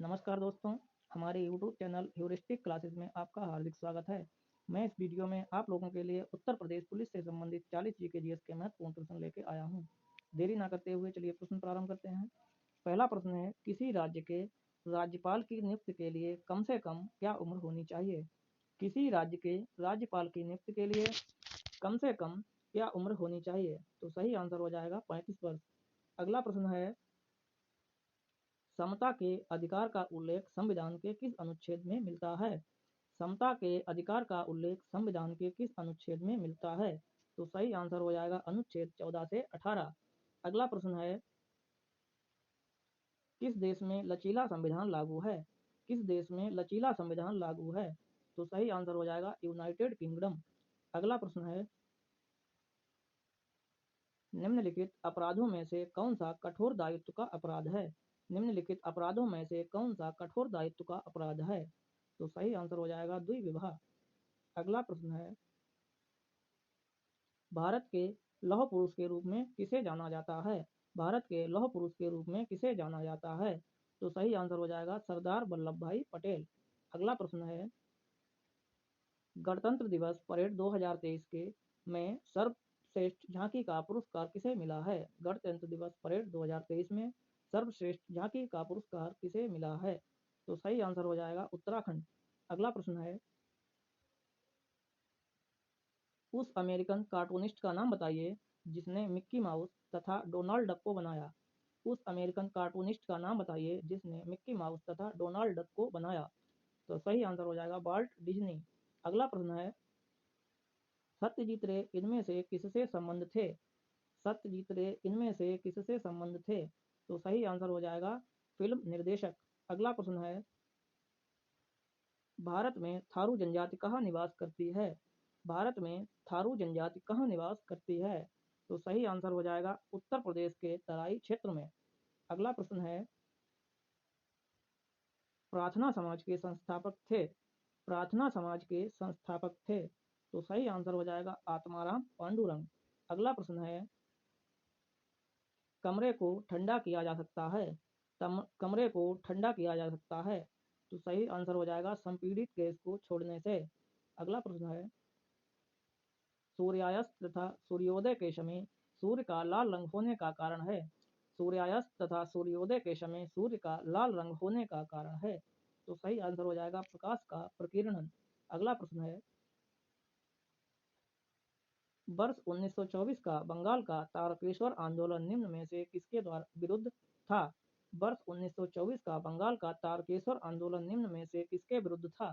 नमस्कार दोस्तों, हमारे यूट्यूब चैनल ह्यूरिस्टिक क्लासेस में आपका हार्दिक स्वागत है। मैं इस वीडियो में आप लोगों के लिए उत्तर प्रदेश पुलिस से संबंधित 40 जीके जीएस के महत्वपूर्ण प्रश्न लेके आया हूँ। देरी ना करते हुए चलिए प्रश्न प्रारंभ करते हैं। पहला प्रश्न है, किसी राज्य के राज्यपाल की नियुक्ति के लिए कम से कम क्या उम्र होनी चाहिए? किसी राज्य के राज्यपाल की नियुक्ति के लिए कम से कम क्या उम्र होनी चाहिए? तो सही आंसर हो जाएगा 35 वर्ष। अगला प्रश्न है, समता के अधिकार का उल्लेख संविधान के किस अनुच्छेद में मिलता है? समता के अधिकार का उल्लेख संविधान के किस अनुच्छेद में मिलता है? तो सही आंसर हो जाएगा अनुच्छेद 14 से 18। अगला प्रश्न है, किस देश में लचीला संविधान लागू है? किस देश में लचीला संविधान लागू है? तो सही आंसर हो जाएगा यूनाइटेड किंगडम। अगला प्रश्न है, निम्नलिखित अपराधों में से कौन सा कठोर दायित्व का अपराध है? निम्नलिखित अपराधों में से कौन सा कठोर दायित्व का अपराध है? तो सही आंसर हो जाएगा द्विविवाह। अगला प्रश्न है, भारत के लौह पुरुष के रूप में किसे जाना जाता है? भारत के लौह पुरुष के रूप में किसे जाना जाता है? तो सही आंसर हो जाएगा सरदार वल्लभ भाई पटेल। अगला प्रश्न है, गणतंत्र दिवस परेड 2023 के में सर्वश्रेष्ठ झांकी का पुरस्कार किसे मिला है? गणतंत्र दिवस परेड 2023 में सर्वश्रेष्ठ झांकी का पुरस्कार किसे मिला है? तो सही आंसर हो जाएगा उत्तराखंड। अगला प्रश्न है, उस अमेरिकन कार्टूनिस्ट का नाम बताइए जिसने मिक्की माउस तथा डोनाल्ड डक को बनाया। उस अमेरिकन कार्टूनिस्ट का नाम बताइए जिसने मिक्की माउस तथा डोनाल्ड डक को बनाया। तो सही आंसर हो जाएगा वाल्ट डिज्नी। अगला प्रश्न है, सत्यजीत रे इनमें से किससे संबंध थे? सत्यजीत रे इनमें से किससे संबंध थे? तो सही आंसर हो जाएगा फिल्म निर्देशक। अगला प्रश्न है, भारत में थारू जनजाति कहाँ निवास करती है? भारत में थारू जनजाति कहाँ निवास करती है? तो सही आंसर हो जाएगा उत्तर प्रदेश के तराई क्षेत्र में। अगला प्रश्न है, प्रार्थना समाज के संस्थापक थे। प्रार्थना समाज के संस्थापक थे। तो सही आंसर हो जाएगा आत्माराम पांडुरंग। अगला प्रश्न है, कमरे को ठंडा किया जा सकता है। कमरे को ठंडा किया जा सकता है। तो सही आंसर हो जाएगा संपीड़ित गैस को छोड़ने से। अगला प्रश्न है, सूर्यास्त तथा सूर्योदय के समय सूर्य का लाल रंग होने का कारण है। सूर्यास्त तथा सूर्योदय के समय सूर्य का लाल रंग होने का कारण है। तो सही आंसर हो जाएगा प्रकाश का प्रकीर्णन। अगला प्रश्न है, वर्ष 1924 का बंगाल का तारकेश्वर आंदोलन निम्न में से किसके द्वारा विरुद्ध था? वर्ष 1924 का बंगाल का तारकेश्वर आंदोलन निम्न में से किसके विरुद्ध था?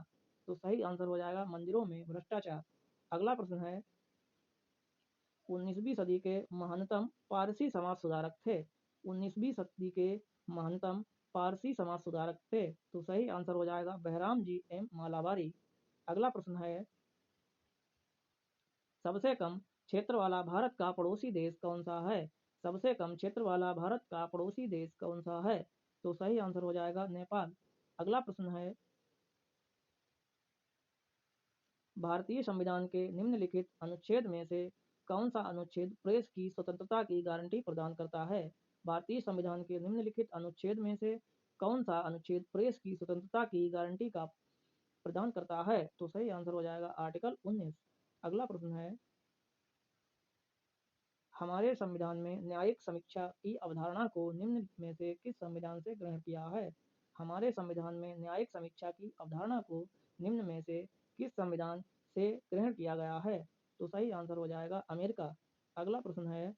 तो सही आंसर हो जाएगा मंदिरों में भ्रष्टाचार। अगला प्रश्न है, 19वीं सदी के महानतम पारसी समाज सुधारक थे। 19वीं सदी के महानतम पारसी समाज सुधारक थे। तो सही आंसर हो जाएगा बहराम जी एम मालाबारी। अगला प्रश्न है, सबसे कम क्षेत्र वाला भारत का पड़ोसी देश कौन सा है? सबसे कम क्षेत्र वाला भारत का पड़ोसी देश कौन सा है? तो सही आंसर हो जाएगा नेपाल। अगला प्रश्न है, भारतीय संविधान के निम्नलिखित अनुच्छेद में से कौन सा अनुच्छेद प्रेस की स्वतंत्रता की गारंटी प्रदान करता है? भारतीय संविधान के निम्नलिखित अनुच्छेद में से कौन सा अनुच्छेद प्रेस की स्वतंत्रता की गारंटी का प्रदान करता है? तो सही आंसर हो जाएगा आर्टिकल 19। अगला प्रश्न है, हमारे संविधान में न्यायिक समीक्षा की अवधारणा को निम्न में से किस संविधान से ग्रहण किया है? हमारे संविधान में न्यायिक समीक्षा की अवधारणा को निम्न में से किस संविधान से ग्रहण किया गया है? तो सही आंसर हो जाएगा अमेरिका। अगला प्रश्न है,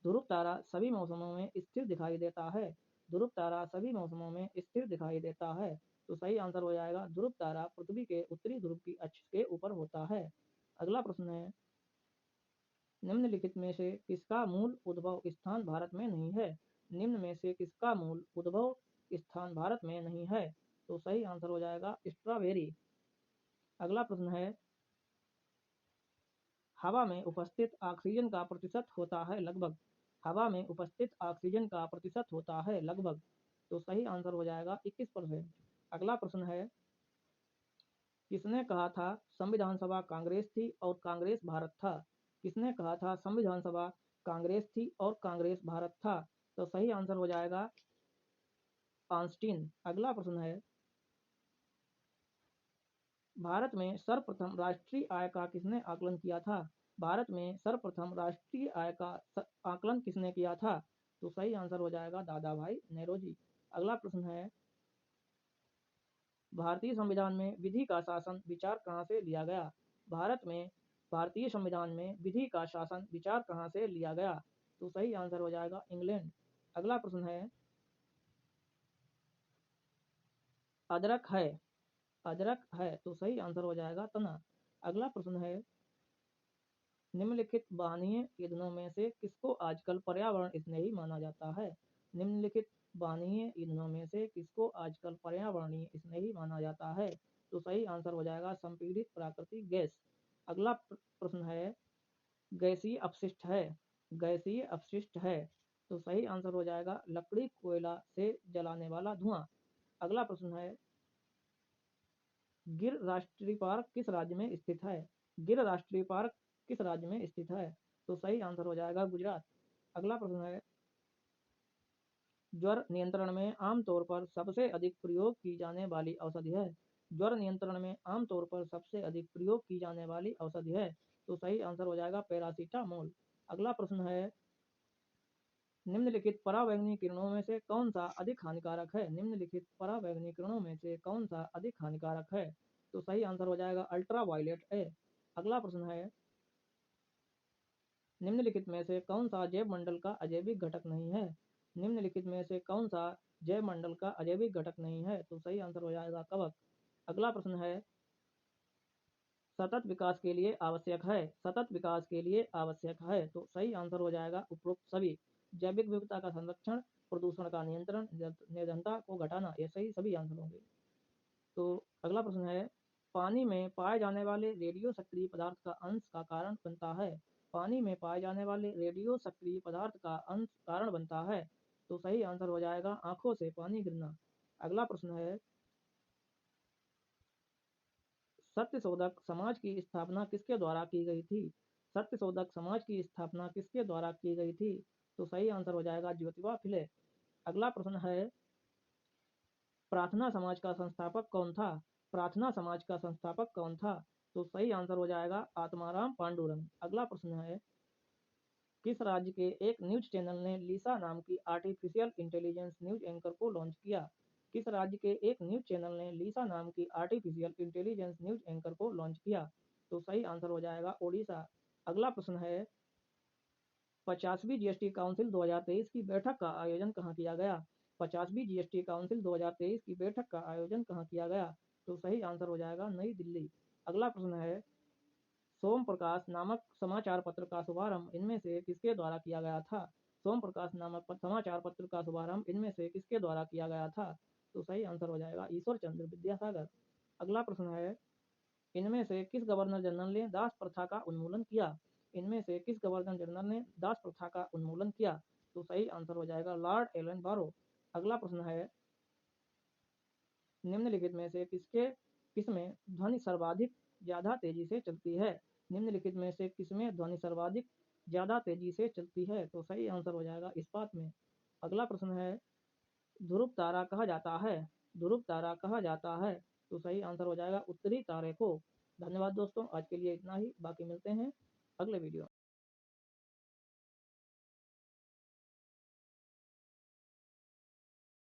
ध्रुव तारा सभी मौसमों में स्थिर दिखाई देता है। ध्रुव तारा सभी मौसमों में स्थिर दिखाई देता है। तो सही आंसर हो जाएगा ध्रुव तारा पृथ्वी के उत्तरी ध्रुव की अक्ष के ऊपर होता है। अगला प्रश्न है, निम्नलिखित में से किसका मूल उद्भव स्थान भारत में नहीं है? निम्न में से किसका मूल उद्भव स्थान भारत में नहीं है? तो सही आंसर हो जाएगा स्ट्रॉबेरी। अगला प्रश्न है, हवा में उपस्थित ऑक्सीजन का प्रतिशत होता है लगभग। हवा में उपस्थित ऑक्सीजन का प्रतिशत होता है लगभग। तो सही आंसर हो जाएगा 21%। अगला प्रश्न है, किसने कहा था संविधान सभा कांग्रेस थी और कांग्रेस भारत था? किसने कहा था संविधान सभा कांग्रेस थी और कांग्रेस भारत था? तो सही आंसर हो जाएगा आंस्टीन। अगला प्रश्न है, भारत में सर्वप्रथम राष्ट्रीय आय का किसने आकलन किया था? भारत में सर्वप्रथम राष्ट्रीय आय का आकलन किसने किया था? तो सही आंसर हो जाएगा दादा भाई नेहरू। अगला प्रश्न है, भारतीय संविधान में विधि का शासन विचार कहाँ से लिया गया? भारतीय संविधान में विधि का शासन विचार कहाँ से लिया गया? तो सही आंसर हो जाएगा इंग्लैंड। अगला प्रश्न है, अदरक है तो सही आंसर हो जाएगा तना। अगला प्रश्न है, निम्नलिखित वाहनीय ईंधनों में से किसको आजकल पर्यावरण स्नेही माना जाता है? निम्नलिखित वाहनीय ईंधनों में से किसको आजकल पर्यावरणीय स्नेही माना जाता है? तो सही आंसर हो जाएगा संपीड़ित प्राकृतिक गैस। अगला प्रश्न है, गैसीय अपशिष्ट है तो सही आंसर हो जाएगा लकड़ी कोयला से जलाने वाला धुआं। अगला प्रश्न है, गिर राष्ट्रीय पार्क किस राज्य में स्थित है? गिर राष्ट्रीय पार्क किस राज्य में स्थित है? तो सही आंसर हो जाएगा गुजरात। अगला प्रश्न है, ज्वर नियंत्रण में आमतौर पर सबसे अधिक प्रयोग की जाने वाली औषधि है? ज्वर नियंत्रण में आमतौर पर सबसे अधिक प्रयोग की जाने वाली औषधि है तो सही आंसर हो जाएगा पैरासीटामोल। अगला प्रश्न है, निम्नलिखित पराबैंगनी किरणों में से कौन सा अधिक हानिकारक है? निम्नलिखित पराबैंगनी किरणों में से कौन सा अधिक हानिकारक है? तो सही आंसर हो जाएगा अल्ट्रावायलेट ए। अगला प्रश्न है, निम्नलिखित में से कौन सा जैव मंडल का अजैविक घटक नहीं है? निम्नलिखित में से कौन सा जैव मंडल का अजैविक घटक नहीं है? तो सही आंसर हो जाएगा कवक। अगला प्रश्न है, सतत विकास के लिए आवश्यक है, सतत विकास के लिए आवश्यक है तो सही आंसर हो जाएगा उपरोक्त सभी। जैविक विविधता का संरक्षण, प्रदूषण का नियंत्रण, निर्धनता को घटाना, ये सही सभी आंसर होंगे। तो अगला प्रश्न है, पानी में पाए जाने वाले रेडियो सक्रिय पदार्थ का अंश का कारण बनता है? पानी में पाए जाने वाले रेडियो सक्रिय पदार्थ का अंश कारण बनता है तो सही आंसर हो जाएगा आंखों से पानी गिरना। अगला प्रश्न है, सत्यशोधक समाज की स्थापना किसके द्वारा की गई थी? सत्यशोधक समाज की स्थापना किसके द्वारा की गई थी? तो सही आंसर हो जाएगा ज्योतिबा फुले। अगला प्रश्न है, प्रार्थना समाज का संस्थापक कौन था? प्रार्थना समाज का संस्थापक कौन था? तो सही आंसर हो जाएगा आत्माराम पांडुरंग। अगला प्रश्न है, किस राज्य के एक न्यूज चैनल ने लिसा नाम की आर्टिफिशियल इंटेलिजेंस न्यूज एंकर को लॉन्च किया? किस राज्य के एक न्यूज चैनल ने लिसा नाम की आर्टिफिशियल इंटेलिजेंस न्यूज एंकर को लॉन्च किया? तो सही आंसर हो जाएगा ओडिशा। अगला प्रश्न है, 50वीं जीएसटी काउंसिल 2023 की बैठक का आयोजन कहाँ किया गया? 50वीं जीएसटी काउंसिल 2023 की बैठक का आयोजन कहाँ किया गया? तो सही आंसर हो जाएगा नई दिल्ली। अगला प्रश्न है, सोम प्रकाश नामक समाचार पत्र का शुभारंभ इनमें से किसके द्वारा किया गया था? सोम प्रकाश नामक समाचार पत्र का शुभारंभ इनमें से किसके द्वारा किया गया था? तो सही आंसर हो जाएगा ईश्वर चंद्र विद्यासागर। अगला प्रश्न है, इनमें से किस गवर्नर जनरल ने दास प्रथा का उन्मूलन किया? इनमें से किस गवर्नर जनरल ने दास प्रथा का उन्मूलन किया? तो सही आंसर हो जाएगा लॉर्ड एलन बारो। अगला प्रश्न है, निम्नलिखित में से किसमें ध्वनि सर्वाधिक ज्यादा तेजी से चलती है? निम्नलिखित में से किसमें ध्वनि सर्वाधिक ज्यादा तेजी से चलती है? तो सही आंसर हो जाएगा इस्पात में। अगला प्रश्न है, ध्रुव तारा कहा जाता है? ध्रुव तारा कहा जाता है तो सही आंसर हो जाएगा उत्तरी तारे को। धन्यवाद दोस्तों, आज के लिए इतना ही, बाकी मिलते हैं अगले वीडियो।